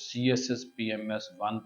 CSS PMS 1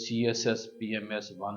CSS PMS 1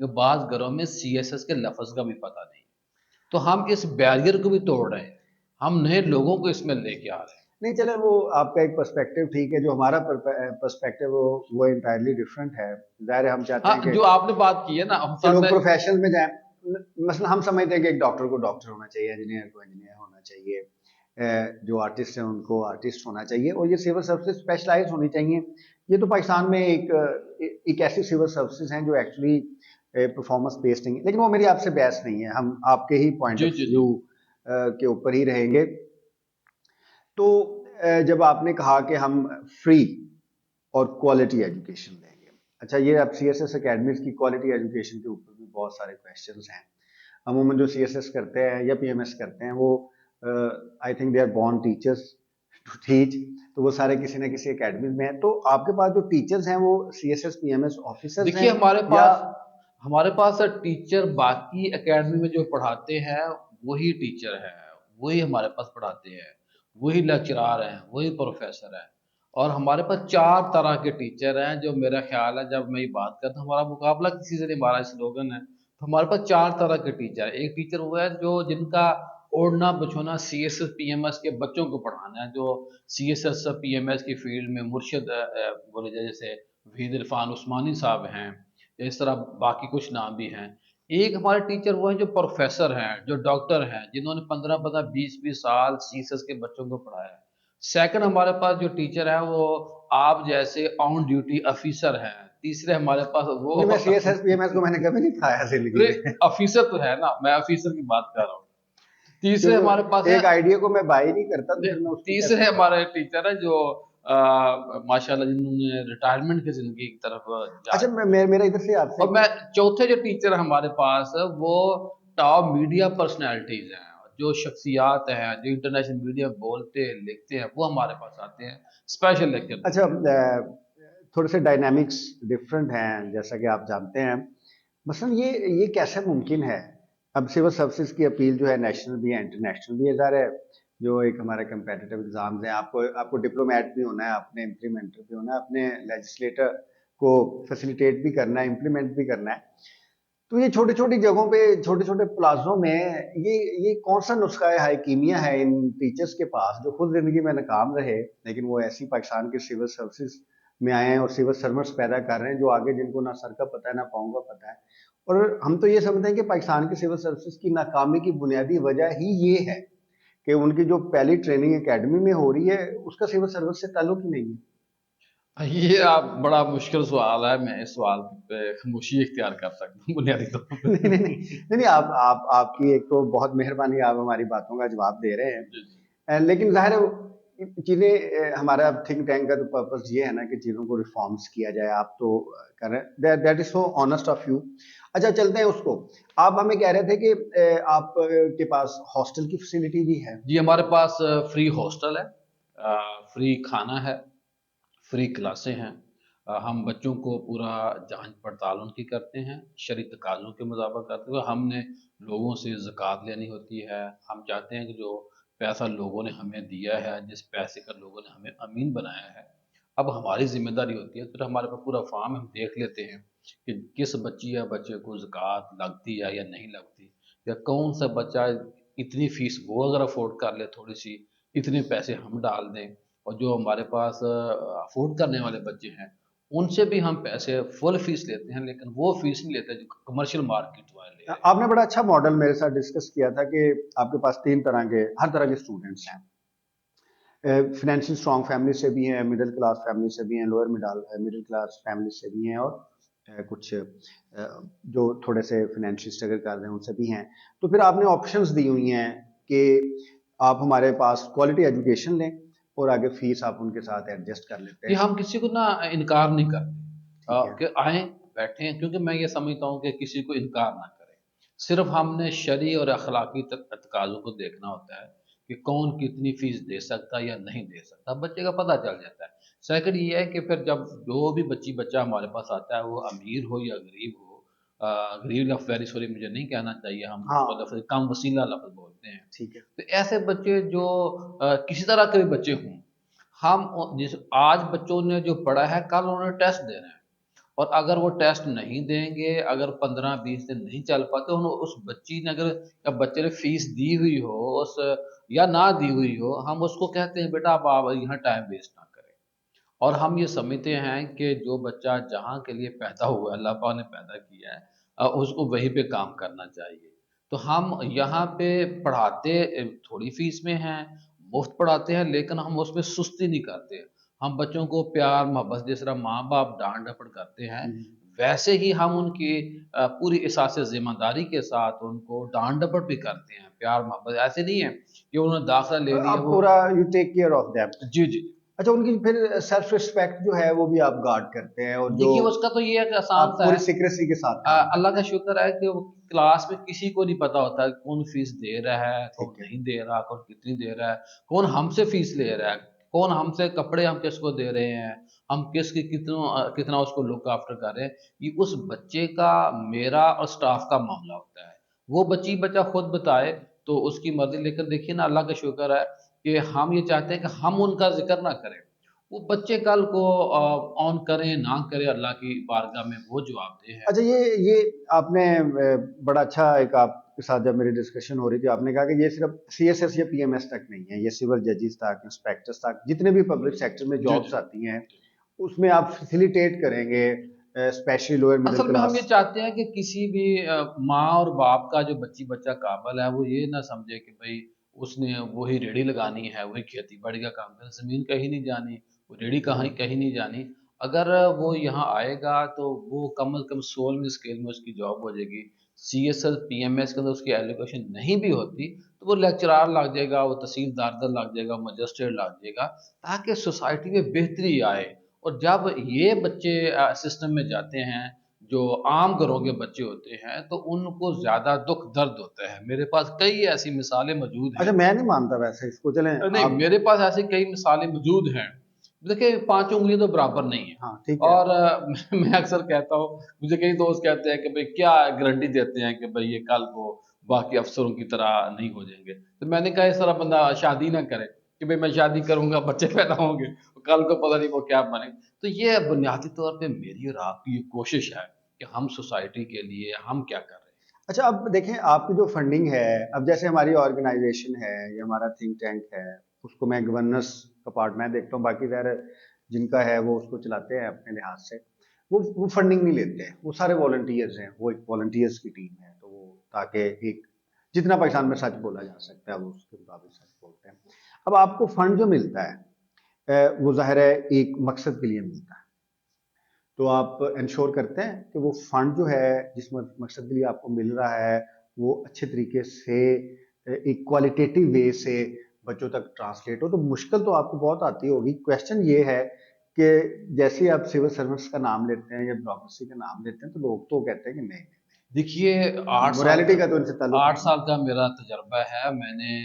کہ بعض گھروں میں CSS کے لفظ کا بھی پتہ نہیں، تو ہم اس بیریئر کو بھی توڑ رہے ہیں، ہم نئے لوگوں کو اس میں لے کے آ رہے ہیں۔ نہیں چلے وہ آپ کا ایک پرسپیکٹیو ٹھیک ہے، جو ہمارا پرسپیکٹیو وہ انٹائرلی ڈفرینٹ ہے. ظاہر ہے ہم چاہتے ہاں ہیں کہ جو آپ نے بات کی ہے نا کہ سر لوگ میں، پروفیشنل میں جائیں. مثلا ہم سمجھتے ہیں کہ ایک ڈاکٹر کو ڈاکٹر ہونا چاہیے، انجینئر کو انجینئر ہونا چاہیے، جو آرٹسٹ ہیں ان کو آرٹسٹ ہونا چاہیے، اور یہ سول سروسز اسپیشلائز ہونی چاہیے. یہ تو پاکستان میں ایک ایسی سول سروسز ہیں جو ایکچولی پرفارمنس بیسڈ نہیں ہے، لیکن وہ میری آپ سے بحث نہیں ہے، ہم آپ کے ہی پوائنٹ جی آف جی جی، ویو کے اوپر ہی رہیں گے. تو جب آپ نے کہا کہ ہم فری اور کوالٹی ایجوکیشن دیں گے، اچھا یہ اب CSS اکیڈمیز کی کوالٹی ایجوکیشن کے اوپر بھی بہت سارے کویشچنز ہیں. عموماً جو CSS کرتے ہیں یا PMS کرتے ہیں وہ I think they are born teachers to teach, تو وہ سارے کسی نہ کسی اکیڈمیز میں ہیں. تو آپ کے پاس جو ٹیچرز ہیں وہ CSS PMS آفیسرز دیکھیے ہیں یا ہمارے پاس ٹیچر باقی اکیڈمی میں جو پڑھاتے ہیں وہی ٹیچر ہیں، وہی ہمارے پاس پڑھاتے ہیں، وہی لیکچرار ہیں، وہی پروفیسر ہیں. اور ہمارے پاس 4 طرح کے ٹیچر ہیں، جو میرا خیال ہے جب میں یہ بات کرتا ہوں ہمارا مقابلہ کسی سے نہیں، ہمارا سلوگن ہے. تو ہمارے پاس 4 طرح کے ٹیچر ہیں. ایک ٹیچر وہ ہے جو جن کا اوڑھنا بچھونا CSS PMS کے بچوں کو پڑھانا ہے، جو CSS PMS کی فیلڈ میں مرشد بولے جائے، جیسے وحید عرفان عثمانی صاحب ہیں، اس طرح باقی کچھ نام بھی ہیں. ایک ہمارے ٹیچر وہ ہیں جو پروفیسر ہیں، جو ڈاکٹر ہیں، جنہوں نے 15 20 سال CSS کے بچوں کو پڑھایا ہے. سیکنڈ ہمارے پاس جو ٹیچر ہیں وہ آپ جیسے آن ڈیوٹی آفیسر ہیں. تیسرے ہمارے پاس وہ نہیں، میں CSS PMS کو میں نے کبھی نہیں پڑھایا زندگی میں. آفیسر تو ہے نا، میں آفیسر کی بات کر رہا ہوں. تیسرے ہمارے پاس کیونکہ ہیں، ایک آئیڈیا کو میں بائی نہیں کرتا تو پھر میں اس کو تیسرے کیسے ہمارے ٹیچر ہیں جو ماشاء اللہ جنہوں نے ریٹائرمنٹ کی زندگی کی طرف جا. اچھا میرا ادھر سے آپ سے اور میں چوتھے جو ٹیچر ہمارے پاس وہ ٹاپ میڈیا پرسنالٹیز ہیں، جو شخصیات ہیں، جو انٹرنیشنل میڈیا بولتے لکھتے ہیں، وہ ہمارے پاس آتے ہیں اسپیشل لیکچر. اچھا تھوڑے سے ڈائنامکس ڈفرینٹ ہیں جیسا کہ آپ جانتے ہیں. مثلا یہ کیسے ممکن ہے؟ اب سول سروسز کی اپیل جو ہے نیشنل بھی ہے انٹرنیشنل بھی ہے. ظاہر ہے جو ایک ہمارے کمپیٹیٹیو ایگزامز ہیں، آپ کو ڈپلومیٹ بھی ہونا ہے، آپ نے امپلیمنٹر بھی ہونا ہے، اپنے لیجسلیٹر کو فیسیلیٹیٹ بھی کرنا ہے، امپلیمنٹ بھی کرنا ہے. تو یہ چھوٹی چھوٹی جگہوں پہ چھوٹے چھوٹے پلازوں میں یہ کون سا نسخہ حکیمیہ ہے ان ٹیچرز کے پاس جو خود زندگی میں ناکام رہے لیکن وہ ایسی پاکستان کے سول سروسز میں آئے ہیں اور سول سرونٹس پیدا کر رہے ہیں جو آگے جن کو نہ سر کا پتہ ہے نہ پاؤں کا پتہ ہے. اور ہم تو یہ سمجھتے ہیں کہ پاکستان کے سول سروسز کی ناکامی کی بنیادی وجہ ہی یہ ہے کہ ان کی جو پہلی ٹریننگ اکیڈمی میں ہو رہی ہے اس کا سول سروس سے تعلق ہی نہیں ہے. یہ آپ بڑا مشکل سوال ہے، میں اس سوال پہ خاموشی اختیار کر سکتا ہوں بنیادی طور پہ. نہیں آپ کی ایک تو بہت مہربانی، آپ ہماری باتوں کا جواب دے رہے جی جی. ہیں. لیکن ظاہر ہے چیزیں ہمارا تھنک ٹینک کا تو پرپس یہ ہے نا کہ چیزوں کو ریفارمس کیا جائے. آپ تو کر رہے ہیں، that is so honest of you. اچھا چلتے ہیں اس کو. آپ ہمیں کہہ رہے تھے کہ آپ کے پاس ہاسٹل کی فیسلٹی بھی ہے. جی ہمارے پاس فری ہاسٹل ہے، فری کھانا ہے، فری کلاسیں ہیں. ہم بچوں کو پورا جانچ پڑتال ان کی کرتے ہیں، شرعی تقاضوں کے مطابق کرتے ہوئے. ہم نے لوگوں سے زکوٰۃ لینی ہوتی ہے. ہم چاہتے ہیں کہ جو پیسہ لوگوں نے ہمیں دیا ہے، جس پیسے کا لوگوں نے ہمیں امین بنایا ہے، اب ہماری ذمہ داری ہوتی ہے. پھر ہمارے پاس پورا فارم ہم دیکھ لیتے ہیں کہ کس بچی یا بچے کو زکوٰۃ لگتی ہے یا نہیں لگتی، یا کون سا بچہ اتنی فیس وہ اگر افورڈ کر لے تھوڑی سی، اتنے پیسے ہم ڈال دیں. اور جو ہمارے پاس افورڈ کرنے والے بچے ہیں ان سے بھی ہم پیسے فل فیس لیتے ہیں، لیکن وہ فیس نہیں لیتے جو کمرشل مارکیٹ والے لے رہے ہیں. آپ نے بڑا اچھا ماڈل میرے ساتھ ڈسکس کیا تھا کہ آپ کے پاس 3 طرح کے ہر طرح کے اسٹوڈنٹس ہیں. فنینشیل اسٹرانگ فیملی سے بھی ہیں، مڈل کلاس فیملی سے بھی ہیں، لوئر مڈل کلاس فیملی سے بھی ہیں، اور کچھ جو تھوڑے سے فنینشیل اسٹرگل کر رہے ہیں ان سے بھی ہیں. تو پھر آپ نے آپشنز دی ہوئی ہیں کہ آپ ہمارے پاس کوالٹی ایجوکیشن لیں اور آگے فیس آپ ان کے ساتھ ایڈجسٹ کر لیتے یہ ہیں. ہم کسی کو نہ انکار نہیں کرتے ٹھیک ہے. کہ آئیں بیٹھیں، کیونکہ میں یہ سمجھتا ہوں کہ کسی کو انکار نہ کریں. صرف ہم نے شرعی اور اخلاقی تقاضوں کو دیکھنا ہوتا ہے کہ کون کتنی فیس دے سکتا یا نہیں دے سکتا، بچے کا پتہ چل جاتا ہے. سیکنڈ یہ ہے کہ پھر جب جو بھی بچہ ہمارے پاس آتا ہے وہ امیر ہو یا غریب ہو، غریب لفظ ویری سوری مجھے نہیں کہنا چاہیے، ہم ہاں وہ لفظ کم وسیلہ لفظ بولتے ہیں. ٹھیک ہے. تو ایسے بچے جو کسی طرح کے بھی بچے ہوں، ہم جس آج بچوں نے جو پڑھا ہے کل انہوں نے ٹیسٹ دینا ہے، اور اگر وہ ٹیسٹ نہیں دیں گے، اگر 15-20 دن نہیں چل پاتے، اس بچی نے اگر یا بچے نے فیس دی ہوئی ہو یا نہ دی ہوئی ہو، ہم اس کو کہتے ہیں بیٹا اب آپ یہاں ٹائم ویسٹ نہ کریں۔ اور ہم یہ سمجھتے ہیں کہ جو بچہ جہاں کے لیے پیدا ہوا ہے، اللہ پاک نے پیدا کیا ہے، اس کو وہیں پہ کام کرنا چاہیے۔ تو ہم یہاں پہ پڑھاتے تھوڑی فیس میں ہیں، مفت پڑھاتے ہیں، لیکن ہم اس میں سستی نہیں کرتے۔ ہم بچوں کو پیار محبت، جس طرح ماں باپ ڈانٹ ڈپٹ کرتے ہیں، ویسے ہی ہم ان کی پوری احساس ذمہ داری کے ساتھ ان کو ڈانٹ ڈپٹ بھی کرتے ہیں، پیار محبت۔ ایسے نہیں ہے کہ انہوں نے داخلہ لے لیا آپ وہ پورا you take care of them. جی جی اچھا، ان کی پھر سیلف رسپیکٹ جو ہے وہ بھی آپ گارڈ کرتے ہیں، اور جو دیکھیے اس کا تو یہ ہے کہ آسان آپ سا پوری ہے۔ سیکریسی کے ساتھ کام اللہ کرتے کا ہیں۔ شکر ہے کہ وہ کلاس میں کسی کو نہیں پتا ہوتا کہ کون فیس دے رہا ہے، کون ٹھیک ہے، نہیں دے رہا، کون کتنی دے رہا ہے، کون ہم سے فیس لے رہا ہے، کون ہم سے کپڑے ہم کس کو دے رہے ہیں، ہم کس کی کتنا اس کو لک آفٹر کر رہے ہیں۔ یہ اس بچے کا، میرا اور سٹاف کا معاملہ ہوتا ہے۔ وہ بچہ خود بتائے تو اس کی مرضی، لیکن دیکھیے نا اللہ کا شکر ہے کہ ہم یہ چاہتے ہیں کہ ہم ان کا ذکر نہ کریں۔ وہ بچے کل کو آن کریں نہ کریں، اللہ کی بارگاہ میں وہ جواب دہ ہے۔ اچھا، یہ آپ نے بڑا اچھا، ایک آپ کے ساتھ جب میری ڈسکشن ہو رہی تھی آپ نے کہا کہ یہ صرف سی ایس ایس یا پی ایم ایس تک نہیں ہے، یہ سول ججز تک، انسپیکٹرز تک، جتنے بھی پبلک سیکٹر میں جی جابس جی آتی ہیں اس میں آپ فیسیلیٹیٹ کریں گے اسپیشلی لوئر مڈل اصل میں ہم کلاس۔ یہ چاہتے ہیں کہ کسی بھی ماں اور باپ کا جو بچہ قابل ہے، وہ یہ نہ سمجھے کہ بھئی اس نے وہی ریڑھی لگانی ہے، وہی کھیتی باڑی کا کام کرنا، زمین کہیں نہیں جانی، وہ ریڑھی کہیں نہیں جانی۔ اگر وہ یہاں آئے گا تو وہ کم از کم 16ویں اسکیل میں اس کی جاب ہو جائے گی۔ C S L P M S کے اندر اس کی ایلوکیشن نہیں بھی ہوتی تو وہ لیکچرار لگ جائے گا، وہ تحصیلدار لگ جائے گا، مجسٹریٹ لگ جائے گا، تاکہ سوسائٹی میں بہتری آئے۔ اور جب یہ بچے سسٹم میں جاتے ہیں، جو عام گھروں کے بچے ہوتے ہیں، تو ان کو زیادہ دکھ درد ہوتا ہے۔ میرے پاس کئی ایسی مثالیں موجود اچھا، ہیں۔ میں نہیں مانتا ویسے اس کو، چلیں نہیں، آپ۔ میرے پاس ایسی کئی مثالیں موجود ہیں۔ دیکھیں 5 انگلیاں تو برابر نہیں ہیں۔ ہاں ٹھیک ہے۔ اور میں اکثر کہتا ہوں، مجھے کئی دوست کہتے ہیں کہ بھئی کیا گارنٹی دیتے ہیں کہ بھئی یہ کل کو باقی افسروں کی طرح نہیں ہو جائیں گے۔ تو میں نے کہا اس طرح بندہ شادی نہ کرے کہ بھئی میں شادی کروں گا، بچے پیدا ہوں گے، کل کو پتہ نہیں وہ کیا بنے۔ تو یہ بنیادی طور پہ میری اور آپ کی یہ کوشش ہے کہ ہم سوسائٹی کے لیے ہم کیا کر رہے ہیں۔ اچھا، اب دیکھیں آپ کی جو فنڈنگ ہے، اب جیسے ہماری آرگنائزیشن ہے یا ہمارا تھنک ٹینک ہے، اس کو میں گورننس کا پارٹ میں دیکھتا ہوں، باقی ظاہر جن کا ہے وہ اس کو چلاتے ہیں اپنے لحاظ سے، وہ فنڈنگ نہیں لیتے ہیں، وہ سارے والنٹیئرز ہیں، وہ ایک والنٹیئرز کی ٹیم ہے، تو وہ تاکہ ایک جتنا پاکستان میں سچ بولا جا سکتا ہے وہ اس کے مطابق سچ بولتے ہیں۔ اب آپ کو فنڈ جو ملتا ہے وہ ظاہر ہے ایک مقصد کے لیے ملتا ہے، تو آپ انشور کرتے ہیں کہ وہ فنڈ جو ہے جس مقصد کے لیے آپ کو مل رہا ہے وہ اچھے طریقے سے ایک کوالٹیٹیو وے سے بچوں تک ٹرانسلیٹ ہو۔ تو مشکل تو آپ کو بہت آتی ہوگی۔ کویشچن یہ ہے کہ جیسے آپ سول سرونٹس کا نام لیتے ہیں یا بیوروکریسی کا نام لیتے ہیں تو لوگ تو کہتے ہیں کہ نہیں، دیکھیے 8 سال موریلٹی کا تو ان سے تعلق 8 نہیں سال ہے۔ کا میرا تجربہ ہے، میں نے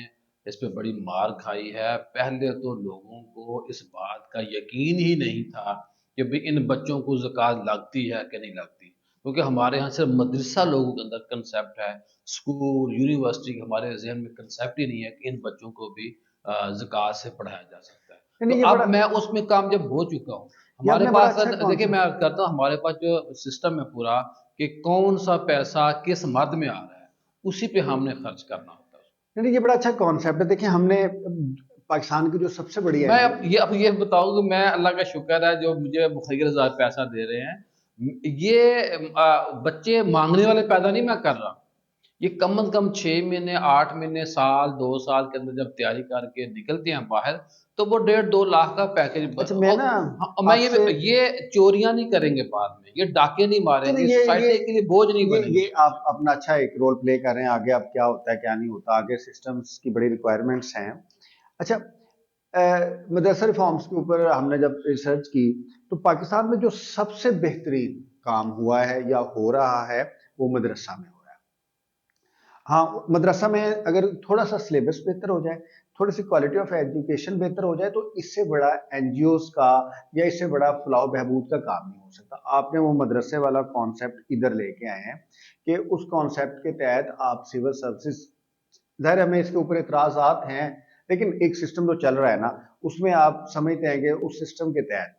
اس پہ بڑی مار کھائی ہے۔ پہلے تو لوگوں کو اس بات کا یقین ہی نہیں تھا کہ بھئی ان بچوں کو زکوٰۃ لگتی ہے کہ نہیں لگتی، کیونکہ ہمارے یہاں صرف مدرسہ لوگوں کے اندر کنسیپٹ ہے، اسکول یونیورسٹی ہمارے ذہن میں کنسیپٹ ہی نہیں ہے کہ ان بچوں کو بھی زکوٰۃ سے پڑھایا جا سکتا ہے۔ نہیں، تو یہ اب بڑا، میں اس میں کامیاب ہو چکا ہوں۔ یہ آپ ہمارے نے بڑا پاس اچھا دیکھیں میں کانسیپٹ، عرض کرتا ہوں، ہمارے پاس جو سسٹم ہے پورا کہ کون سا پیسہ کس مد میں آ رہا ہے، اسی پہ ہم نے خرچ کرنا ہوتا ہے۔ نہیں یہ بڑا اچھا کانسیپٹ ہے۔ دیکھیں ہم نے پاکستان کی جو سب سے بڑی میں این جی او، اب یہ بتاؤں کہ میں اللہ کا شکر ہے جو مجھے مخیر ذات پیسہ دے رہے ہیں، یہ بچے مانگنے والے پیدا نہیں میں کر رہا، یہ کم از کم 6 مہینے 8 مہینے سال 2 سال کے اندر جب تیاری کر کے نکلتے ہیں باہر تو وہ 1.5-2 لاکھ کا پیکج۔ اچھا میں نا میں آپ سے، یہ چوریاں نہیں کریں گے بعد میں، یہ ڈاکے نہیں ماریں چلیں گے، سوسائٹی کے لیے بوجھ نہیں بنیں گے۔ یہ آپ اپنا اچھا ایک رول پلے کر رہے ہیں، آگے اب کیا ہوتا ہے کیا نہیں ہوتا، آگے سسٹمز کی بڑی ریکوائرمنٹس ہیں۔ اچھا، مدرسہ ریفارمز کے اوپر ہم نے جب ریسرچ کی تو پاکستان میں جو سب سے بہترین کام ہوا ہے یا ہو رہا ہے وہ مدرسہ میں ہو رہا ہے۔ ہاں، مدرسہ میں اگر تھوڑا سا سلیبس بہتر ہو جائے، تھوڑی سی کوالٹی آف ایجوکیشن بہتر ہو جائے تو اس سے بڑا این جی اوز کا یا اس سے بڑا فلاح و بہبود کا کام نہیں ہو سکتا۔ آپ نے وہ مدرسے والا کانسیپٹ ادھر لے کے آئے ہیں کہ اس کانسیپٹ کے تحت آپ سول سروسز، ظاہر ہمیں اس کے اوپر اعتراضات ہیں لیکن ایک سسٹم جو چل رہا ہے نا اس میں آپ سمجھتے ہیں کہ اس سسٹم کے تحت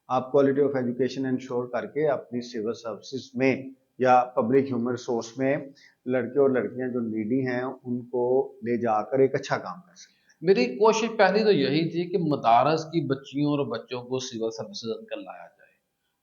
آپ کوالٹی آف ایجوکیشن انشور کر کے اپنی سول سروسز میں یا پبلک ہیومن ریسورس میں لڑکے اور لڑکیاں جو نیڈی ہیں ان کو لے جا کر ایک اچھا کام کر سکتے ہیں. میری کوشش پہلی تو یہی تھی کہ مدارس کی بچیوں اور بچوں کو سول سروسز کر لایا جائے،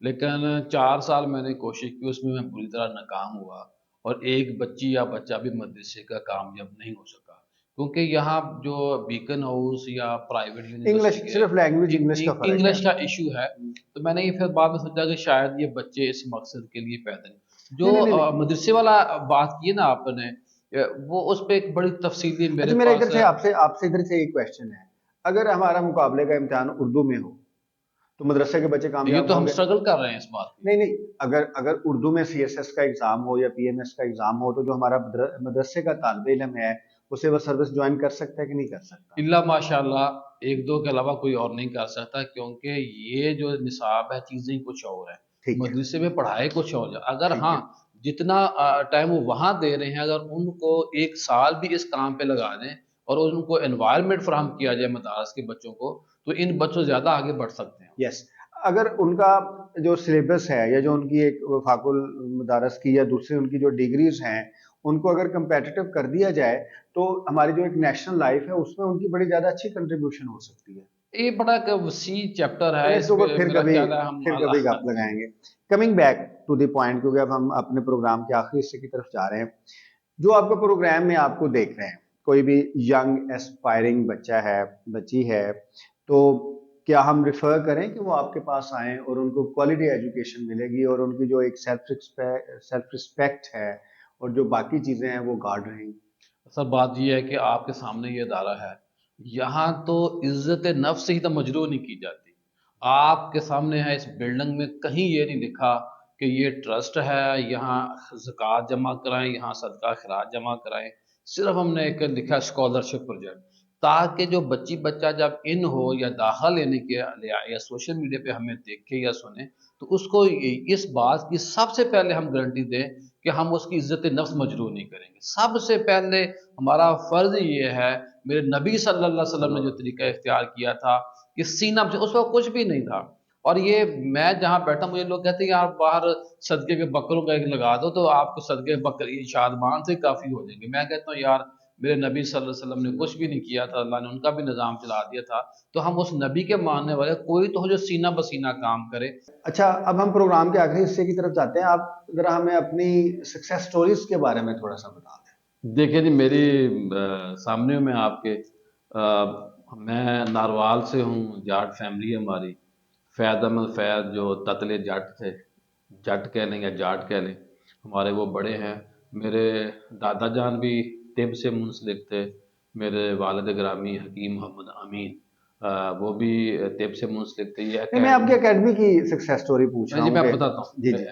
لیکن 4 سال میں نے کوشش کی، اس میں بری طرح ناکام ہوا، اور ایک بچی یا بچہ بھی مدرسے کا کامیاب نہیں ہو سکا، کیونکہ یہاں جو بیکن ہاؤس یا پرائیویٹ انگلش یونیورسٹی صرف لینگویج انگلش کا فرق انگلش ہے. کا ایشو ہے. تو میں نے یہ پھر بعد میں سوچا کہ شاید یہ بچے اس مقصد کے لیے پیدا نہیں. جو نہیں نہیں نہیں. مدرسے والا بات کی نا آپ نے، وہ اس پہ ایک بڑی تفصیلی اچھا میرے میرا ادھر پاس سے آپ سے ادھر سے ایک کویشچن ہے، اگر ہمارا مقابلے کا امتحان اردو میں ہو تو مدرسے کے بچے یہ کامیاب تو ہم ہوں گے؟ اسٹرگل کر رہے ہیں اس بات کی. نہیں اگر اردو میں سی ایس ایس کا ایگزام ہو یا پی ایم ایس کا ایگزام ہو تو جو ہمارا مدرسے کا طالب علم ہے وہ سول سروس جوائن کر سکتا ہے کہ نہیں کر سکتا؟ اللہ ماشاء اللہ ایک دو کے علاوہ کوئی اور نہیں کر سکتا، کیونکہ یہ جو نصاب ہے چیزیں کچھ اور ہیں، ٹھیک ہے مدرسے میں پڑھائی کچھ اور ہے. اگر ٹھیک ہاں ہے. جتنا ٹائم وہ وہاں دے رہے ہیں، اگر ان کو 1 سال بھی اس کام پہ لگا دیں اور ان کو انوائرمنٹ فراہم کیا جائے مدارس کے بچوں کو، تو ان بچوں زیادہ آگے بڑھ سکتے ہیں. یس. اگر ان کا جو سلیبس ہے یا جو ان کی ایک وفاق المدارس کی یا دوسری ان کی جو ڈگریز ہیں ان کو اگر کمپیٹیٹو کر دیا جائے تو ہماری جو ایک نیشنل لائف ہے اس میں ان کی بڑی زیادہ اچھی کنٹریبیوشن ہو سکتی ہے. یہ بڑا ایک وسیع چیپٹر ہے، اس اس کے پہ اوپر میرا خیال ہے ہم پھر کبھی گپ لگائیں گے. Coming back to the point, کیونکہ اب ہم اپنے پروگرام کے آخری حصے کی طرف جا رہے ہیں. جو آپ کے پروگرام میں آپ کو دیکھ رہے ہیں، کوئی بھی ینگ ایسپائرنگ بچہ ہے بچی ہے، تو کیا ہم ریفر کریں کہ وہ آپ کے پاس آئیں اور ان کو کوالٹی ایجوکیشن ملے گی اور ان کی جو ایک سیلف رسپیکٹ ہے اور جو باقی چیزیں ہیں وہ گارڈ رہیں گی؟ سب بات یہ ہے کہ آپ کے سامنے یہ ادارہ ہے، یہاں تو عزت نفس ہی تو مجروح نہیں کی جاتی. آپ کے سامنے ہے اس بلڈنگ میں کہیں یہ نہیں لکھا کہ یہ ٹرسٹ ہے، یہاں زکوٰۃ جمع کرائیں، یہاں صدقہ خیرات جمع کرائیں. صرف ہم نے ایک لکھا اسکالرشپ پروجیکٹ، تاکہ جو بچی بچہ جب ان ہو یا داخلہ لینے کے لیے آئے یا سوشل میڈیا پہ ہمیں دیکھے یا سنیں تو اس کو اس بات کی سب سے پہلے ہم گارنٹی دیں کہ ہم اس کی عزت نفس مجروح نہیں کریں گے. سب سے پہلے ہمارا فرض یہ ہے، میرے نبی صلی اللہ علیہ وسلم نے جو طریقہ اختیار کیا تھا کہ سینہ سے، اس وقت کچھ بھی نہیں تھا. اور یہ میں جہاں بیٹھا مجھے لوگ کہتے ہیں یار باہر صدقے کے بکروں کا ایک لگا دو تو آپ کو صدقے بکر شادمان سے کافی ہو جائیں گے. میں کہتا ہوں یار میرے نبی صلی اللہ علیہ وسلم نے کچھ بھی نہیں کیا تھا، اللہ نے ان کا بھی نظام چلا دیا تھا، تو ہم اس نبی کے ماننے والے کوئی تو ہو جو سینہ بسینہ کام کرے. اچھا اب ہم پروگرام کے آخری حصے کی طرف جاتے ہیں. آپ ذرا ہمیں اپنی سکسیس سٹوریز کے بارے میں تھوڑا سا بتا دیں. دیکھیں جی، میری سامنے میں آپ کے میں ناروال سے ہوں، جاٹ فیملی ہے ہماری. فیض احمد فیض جو تتلے جٹ تھے، جٹ کہہ لیں یا جاٹ کہہ لیں، ہمارے وہ بڑے ہیں. میرے دادا جان بھی طب سے منسلک تھے. میرے والد گرامی حکیم محمد امین وہ بھی طب سے منسلک تھے. یہ میں آپ کی اکیڈمی کی سکسیس سٹوری پوچھ رہا جی ہوں. میں بتاتا ہوں. جی جی.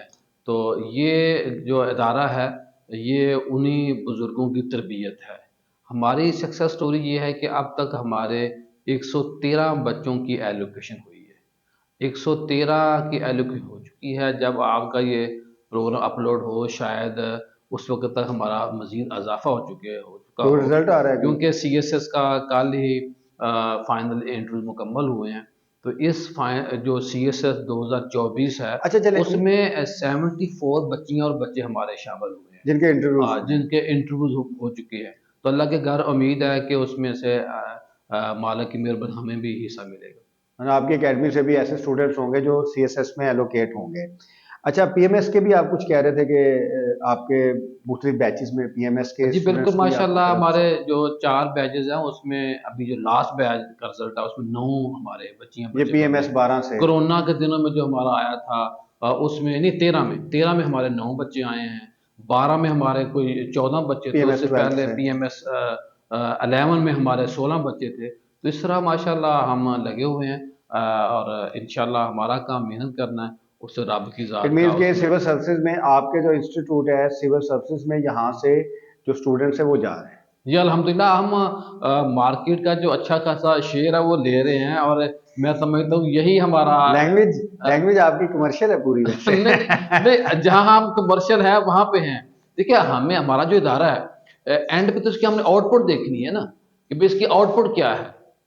تو یہ جو ادارہ ہے یہ انہی بزرگوں کی تربیت ہے. ہماری سکسیس سٹوری یہ ہے کہ اب تک ہمارے 113 بچوں کی ایلوکیشن ہوئی ہے. 113 کی ایلوکیشن ہو چکی ہے. جب آپ کا یہ پروگرام اپلوڈ ہو شاید اس وقت تک ہمارا مزید اضافہ ہو چکا ہو، رزلٹ آ رہا ہے کیونکہ سی ایس ایس کا کل ہی فائنل انٹرویو مکمل ہوئے ہیں. تو اس جو سی ایس ایس 2024 ہے اس میں 74 بچیاں اور بچے ہمارے شامل ہوئے ہیں جن کے انٹرویوز ہو چکے ہیں. تو اللہ کے گھر امید ہے کہ اس میں سے مالک کی مہربانی ہمیں بھی حصہ ملے گا. آپ کی اکیڈمی سے بھی ایسے اسٹوڈنٹس ہوں گے جو سی ایس ایس میں ایلوکیٹ ہوں گے. اچھا پی ایم ایس کے بھی آپ کچھ کہہ رہے تھے کہ آپ کے مختلف بیچز میں پی ایم ایس کے جی بالکل ماشاء اللہ. ہمارے جو 4 بیچز ہیں اس میں ابھی جو لاسٹ بیچ کا رزلٹ ہے اس میں 9 ہمارے بچیاں یہ پی ایم ایس 12 سے کرونا کے دنوں میں جو ہمارا آیا تھا اس میں نہیں 13 میں ہمارے 9 بچے آئے ہیں. 12 میں ہمارے کوئی 14 بچے تھے. اس سے پہلے پی ایم ایس 11 میں ہمارے 16 بچے تھے. تو اس طرح ماشاء اللہ ہم لگے ہوئے ہیں اور انشاءاللہ ہمارا کام محنت کرنا ہے. اس سے رب کی ذات کا سول سروسز میں آپ کے جو انسٹیٹیوٹ ہے سول سروسز میں یہاں سے جو اسٹوڈنٹس ہیں وہ جا رہے ہیں. جی الحمدللہ ہم مارکیٹ کا جو اچھا خاصا شیئر ہے وہ لے رہے ہیں اور میں سمجھتا ہوں یہی ہمارا لینگویج آپ کی کمرشل ہے پوری. جہاں ہم کمرشل ہے وہاں پہ ہیں. دیکھیں ہمارا جو ادارہ ہے اینڈ پہ تو اس کی ہم نے آؤٹ پٹ دیکھنی ہے نا کہ اس کی آؤٹ پٹ کیا ہے.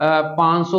500